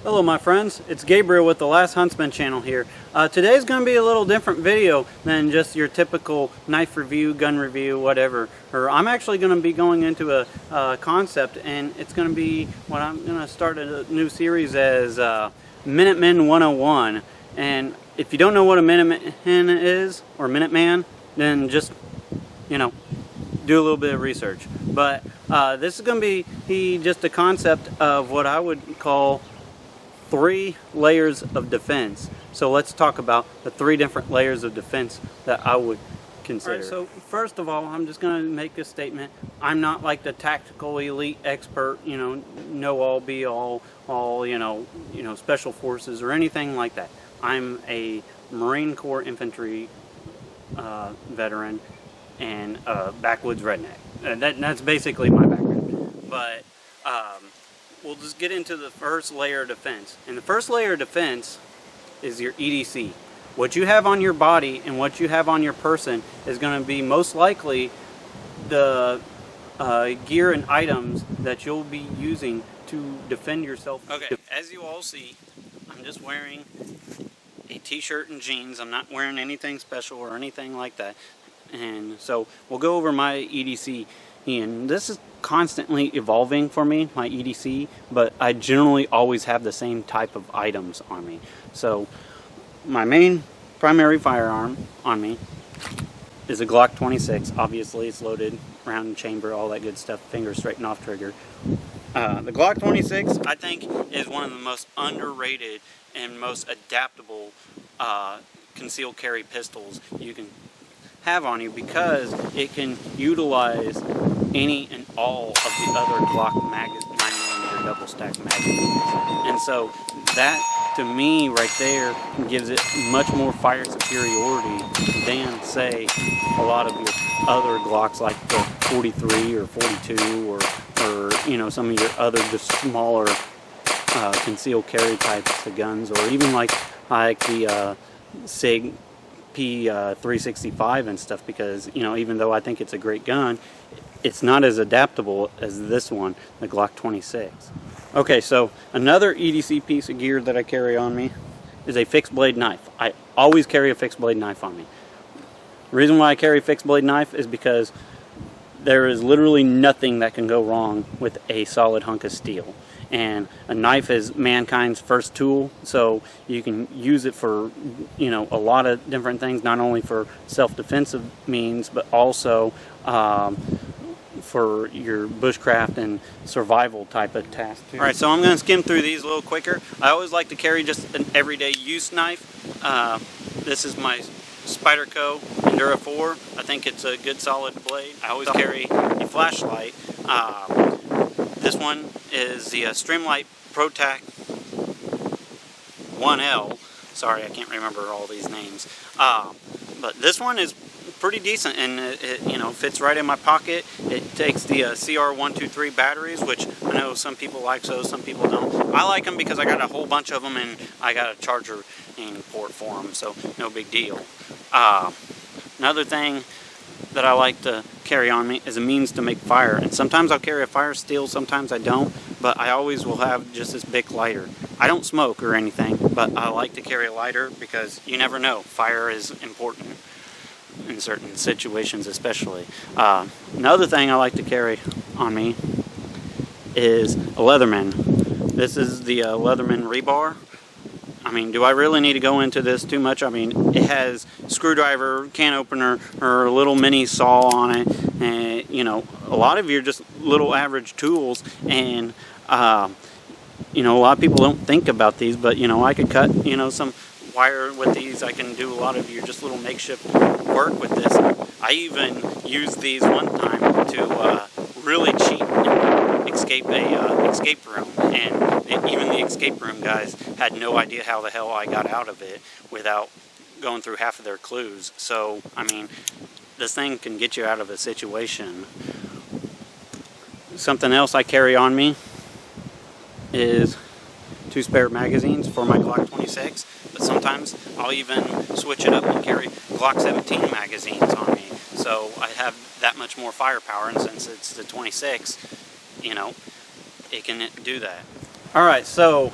Hello my friends, it's Gabriel with the Last Huntsman channel here. Today's going to be a little different video than just your typical knife review, gun review, whatever. I'm actually going to be going into a concept, and it's going to be what I'm going to start a new series as Minutemen 101. And if you don't know what a Minuteman is, or Minuteman, then just, you know, do a little bit of research. But this is going to be just a concept of what I would call 3 layers of defense. So let's talk about the 3 different layers of defense that I would consider. All right, so first of all, I'm just going to make a statement. I'm not like the tactical elite expert, know all, be all, special forces or anything like that. I'm a Marine Corps infantry veteran and a backwoods redneck. That's basically my background. But we'll just get into the first layer of defense. And the first layer of defense is your EDC. What you have on your body and what you have on your person is going to be most likely the gear and items that you'll be using to defend yourself. Okay, as you all see, I'm just wearing a t-shirt and jeans. I'm not wearing anything special or anything like that. And so we'll go over my EDC. And this is constantly evolving for me, my EDC, but I generally always have the same type of items on me. So my main primary firearm on me is a Glock 26. Obviously it's loaded, round and chamber, all that good stuff, finger straight and off trigger. The Glock 26, I think, is one of the most underrated and most adaptable concealed carry pistols you can have on you, because it can utilize any and all of the other Glock 9mm double stack magazines. And so that, to me, right there, gives it much more fire superiority than, say, a lot of your other Glocks like the 43 or 42 or some of your other just smaller concealed carry types of guns, or even like the SIG P365 and stuff, because even though I think it's a great gun, it's not as adaptable as this one, the Glock 26. Okay, so another EDC piece of gear that I carry on me is a fixed blade knife. I always carry a fixed blade knife on me. The reason why I carry a fixed blade knife is because there is literally nothing that can go wrong with a solid hunk of steel. And a knife is mankind's first tool, so you can use it for a lot of different things, not only for self-defensive means, but also for your bushcraft and survival type of task too. Alright, so I'm going to skim through these a little quicker. I always like to carry just an everyday use knife. This is my Spyderco Endura 4. I think it's a good solid blade. I always carry a flashlight. This one is the Streamlight ProTac 1L. Sorry, I can't remember all these names. But this one is pretty decent, and it fits right in my pocket. It takes the CR123 batteries, which I know some people like those, some people don't. I like them because I got a whole bunch of them, and I got a charger and port for them, so no big deal. Another thing that I like to carry on me is a means to make fire, and sometimes I'll carry a fire steel, sometimes I don't, but I always will have just this big lighter. I don't smoke or anything, but I like to carry a lighter because you never know, fire is important in certain situations especially. Another thing I like to carry on me is a Leatherman. This is the Leatherman rebar. I mean, do I really need to go into this too much? I mean, it has screwdriver, can opener, or a little mini saw on it, and a lot of your just little average tools, and a lot of people don't think about these, but I could cut some wire with these. I can do a lot of your just little makeshift work with this. I even used these one time to really cheat and escape a escape room, and even the escape room guys had no idea how the hell I got out of it without going through half of their clues. So I mean, this thing can get you out of a situation. Something else I carry on me is 2 spare magazines for my Glock 26, but sometimes I'll even switch it up and carry Glock 17 magazines on me, so I have that much more firepower, and since it's the 26, it can do that. Alright, so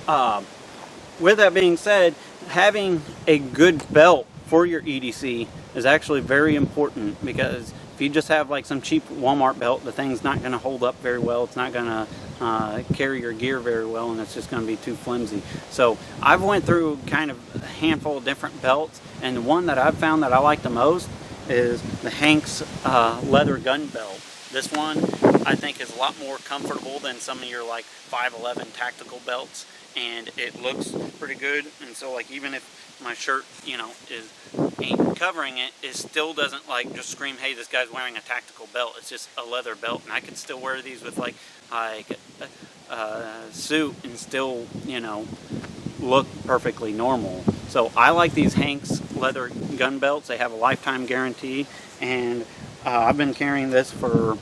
With that being said, having a good belt for your EDC is actually very important, because if you just have like some cheap Walmart belt, the thing's not going to hold up very well. It's not going to carry your gear very well, and it's just going to be too flimsy. So I've went through kind of a handful of different belts, and the one that I've found that I like the most is the Hanks leather gun belt. This one I think is a lot more comfortable than some of your like 511 tactical belts, and it looks pretty good. And so like even if my shirt, you know, ain't covering it, it still doesn't like just scream, hey, this guy's wearing a tactical belt. It's just a leather belt, and I could still wear these with like a suit and still, you know, look perfectly normal. So I like these Hanks leather gun belts. They have a lifetime guarantee, and I've been carrying this for,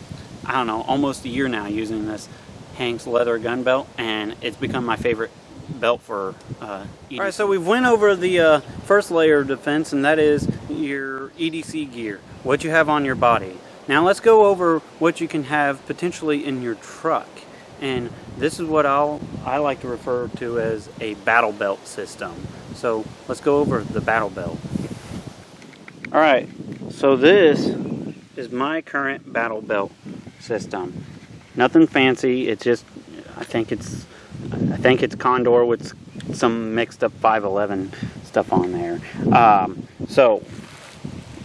I don't know, almost a year now, using this Hanks leather gun belt, and it's become my favorite belt for EDC. Alright, so we've went over the first layer of defense, and that is your EDC gear, what you have on your body. Now let's go over what you can have potentially in your truck, and this is what I like to refer to as a battle belt system. So let's go over the battle belt. Alright, so this is my current battle belt system. Nothing fancy, it's just, I think it's Condor with some mixed up 511 stuff on there. So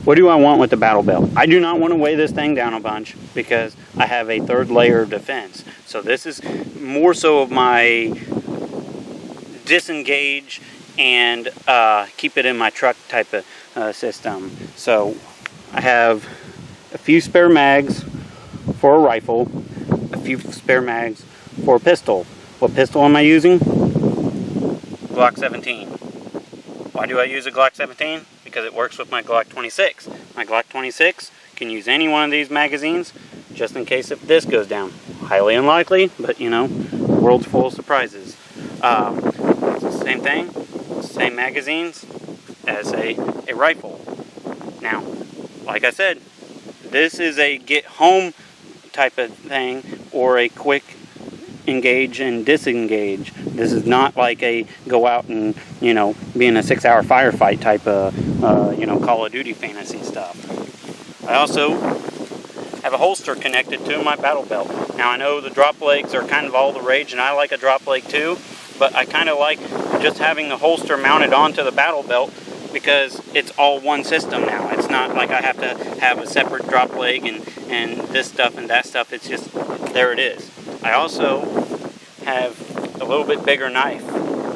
what do I want with the battle belt? I do not want to weigh this thing down a bunch, because I have a third layer of defense. So this is more so of my disengage and keep it in my truck type of system. So I have a few spare mags for a rifle, a few spare mags for a pistol. What pistol am I using? Glock 17. Why do I use a Glock 17? Because it works with my Glock 26. My Glock 26 can use any one of these magazines, just in case if this goes down. Highly unlikely, but you know, the world's full of surprises. It's the same thing, same magazines as a rifle. Now, like I said, this is a get home type of thing, or a quick engage and disengage. This is not like a go out and, you know, be in a 6-hour firefight type of, you know, Call of Duty fantasy stuff. I also have a holster connected to my battle belt. Now I know the drop legs are kind of all the rage, and I like a drop leg too, but I kind of like just having the holster mounted onto the battle belt, because it's all one system now. It's not like I have to have a separate drop leg and this stuff and that stuff. It's just, there it is. I also have a little bit bigger knife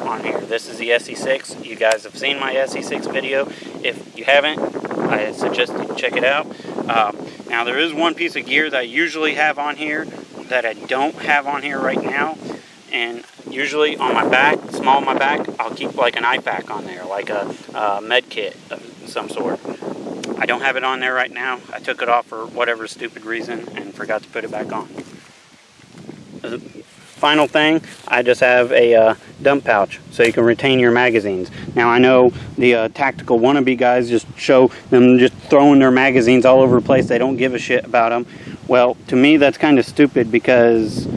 on here. This is the SE6. You guys have seen my SE6 video. If you haven't, I suggest you check it out. Now there is one piece of gear that I usually have on here that I don't have on here right now, and usually on my back, small on my back, I'll keep like an IPAC on there, like a med kit of some sort. I don't have it on there right now. I took it off for whatever stupid reason and forgot to put it back on. Final thing, I just have a dump pouch so you can retain your magazines. Now I know the tactical wannabe guys just show them just throwing their magazines all over the place. They don't give a shit about them. Well, to me that's kind of stupid, because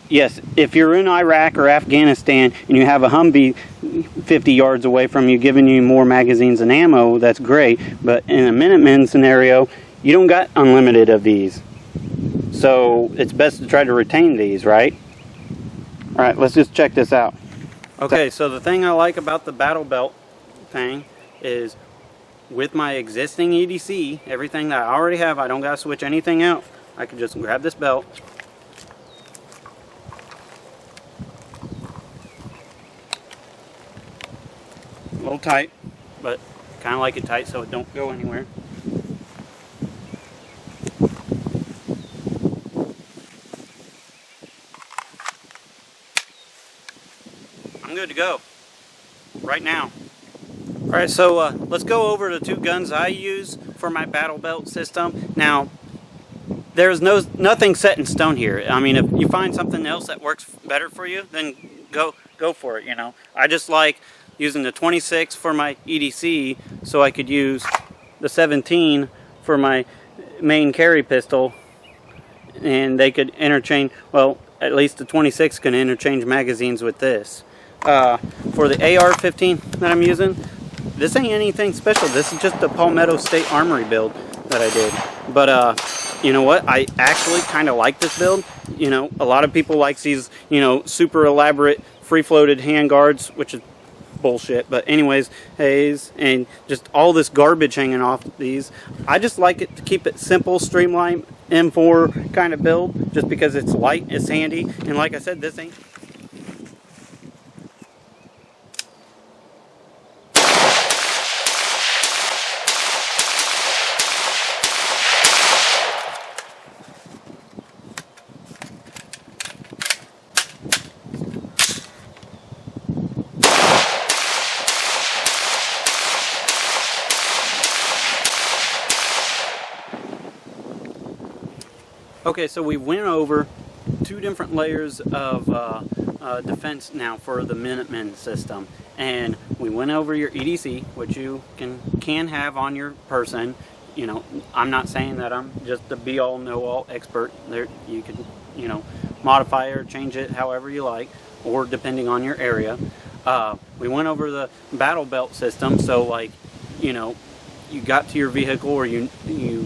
yes, if you're in Iraq or Afghanistan and you have a Humvee 50 yards away from you giving you more magazines and ammo, that's great. But in a Minutemen scenario, you don't got unlimited of these. So it's best to try to retain these, right? Alright, let's just check this out. Okay, so the thing I like about the battle belt thing is, with my existing EDC, everything that I already have, I don't gotta switch anything out. I can just grab this belt, a little tight, but kind of like it tight so it don't go anywhere. I'm good to go right now. Alright, so let's go over the two guns I use for my battle belt system. Now, there's nothing set in stone here. I mean, if you find something else that works better for you, then go for it, you know. I just like using the 26 for my EDC, so I could use the 17 for my main carry pistol, and they could interchange, well, at least the 26 can interchange magazines with this. For the AR-15 that I'm using, this ain't anything special. This is just the Palmetto State Armory build that I did. But you know what? I actually kind of like this build. You know, a lot of people like these, you know, super elaborate free-floated hand guards, which is bullshit. But anyways, haze and just all this garbage hanging off these. I just like it to keep it simple, streamlined, M4 kind of build, just because it's light, it's handy, and like I said, this ain't. Okay, so we went over 2 different layers of defense now for the Minutemen system, and we went over your EDC, which you can have on your person. You know, I'm not saying that I'm just the be-all, know-all expert. There, you can, you know, modify or change it however you like, or depending on your area. We went over the battle belt system, so like, you know, you got to your vehicle or you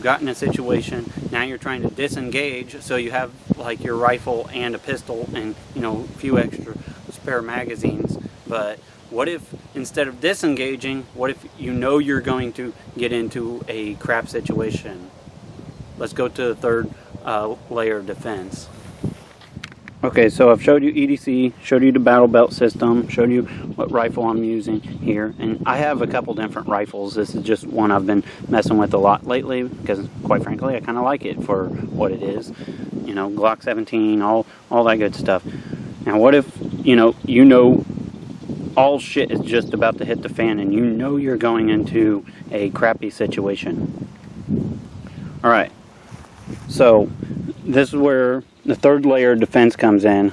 got in a situation, now you're trying to disengage, so you have like your rifle and a pistol and, you know, a few extra spare magazines. But what if instead of disengaging, what if you know you're going to get into a crap situation? Let's go to the third layer of defense. Okay, so I've showed you EDC, showed you the battle belt system, showed you what rifle I'm using here, and I have a couple different rifles. This is just one I've been messing with a lot lately because, quite frankly, I kind of like it for what it is. You know, Glock 17, all that good stuff. Now, what if, you know, all shit is just about to hit the fan and you know you're going into a crappy situation? All right, so this is where the third layer of defense comes in,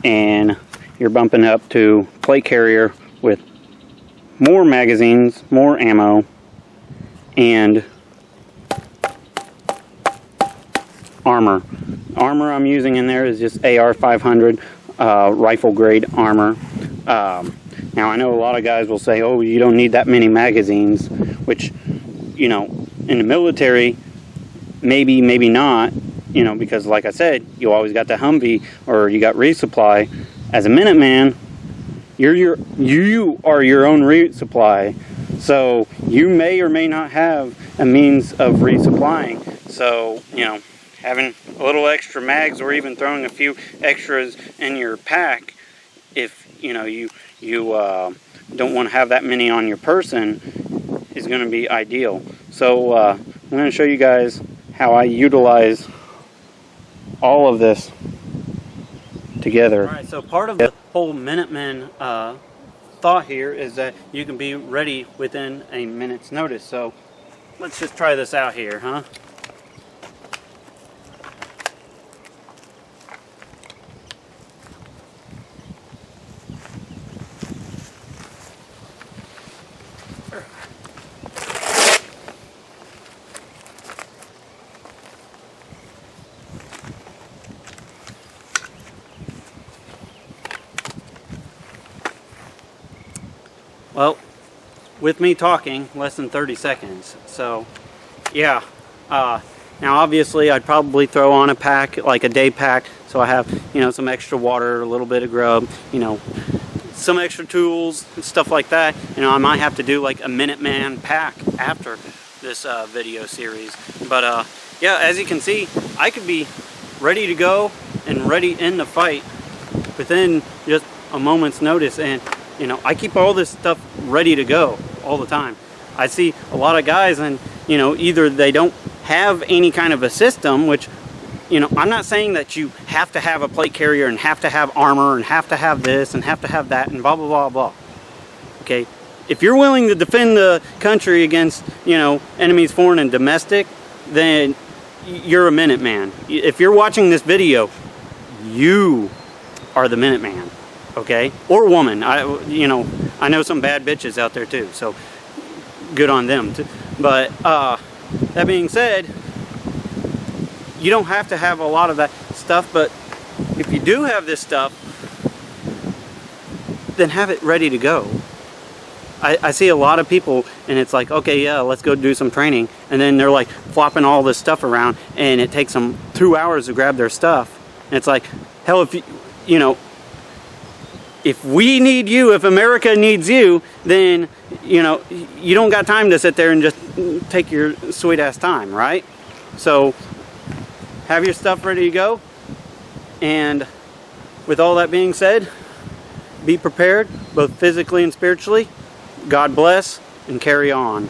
and you're bumping up to plate carrier with more magazines, more ammo, and armor. Armor I'm using in there is just AR 500 rifle grade armor. Now I know a lot of guys will say, oh, you don't need that many magazines, which, you know, in the military, maybe not. You know, because like I said, you always got the Humvee or you got resupply. As a Minuteman, you are your own resupply. So you may or may not have a means of resupplying. So, you know, having a little extra mags or even throwing a few extras in your pack, if, you know, you don't want to have that many on your person, is going to be ideal. So I'm going to show you guys how I utilize all of this together. Alright, so part of the whole Minutemen thought here is that you can be ready within a minute's notice. So let's just try this out here, huh? Well, with me talking, less than 30 seconds. So, yeah. Now, obviously, I'd probably throw on a pack, like a day pack, so I have, you know, some extra water, a little bit of grub, you know, some extra tools, and stuff like that. You know, I might have to do like a Minuteman pack after this video series. But, yeah, as you can see, I could be ready to go and ready in the fight within just a moment's notice. And you know, I keep all this stuff ready to go all the time. I see a lot of guys and, you know, either they don't have any kind of a system, which, you know, I'm not saying that you have to have a plate carrier and have to have armor and have to have this and have to have that and blah, blah, blah, blah. Okay? If you're willing to defend the country against, you know, enemies foreign and domestic, then you're a Minuteman. If you're watching this video, you are the Minuteman. Okay, or woman. You know, I know some bad bitches out there too, so good on them too. But that being said, you don't have to have a lot of that stuff. But if you do have this stuff, then have it ready to go. I see a lot of people, and it's like, okay, yeah, let's go do some training, and then they're like flopping all this stuff around, and it takes them 2 hours to grab their stuff. And it's like, hell, if you know, if we need you, if America needs you, then, you know, you don't got time to sit there and just take your sweet ass time, right? So have your stuff ready to go. And with all that being said, be prepared, both physically and spiritually. God bless, and carry on.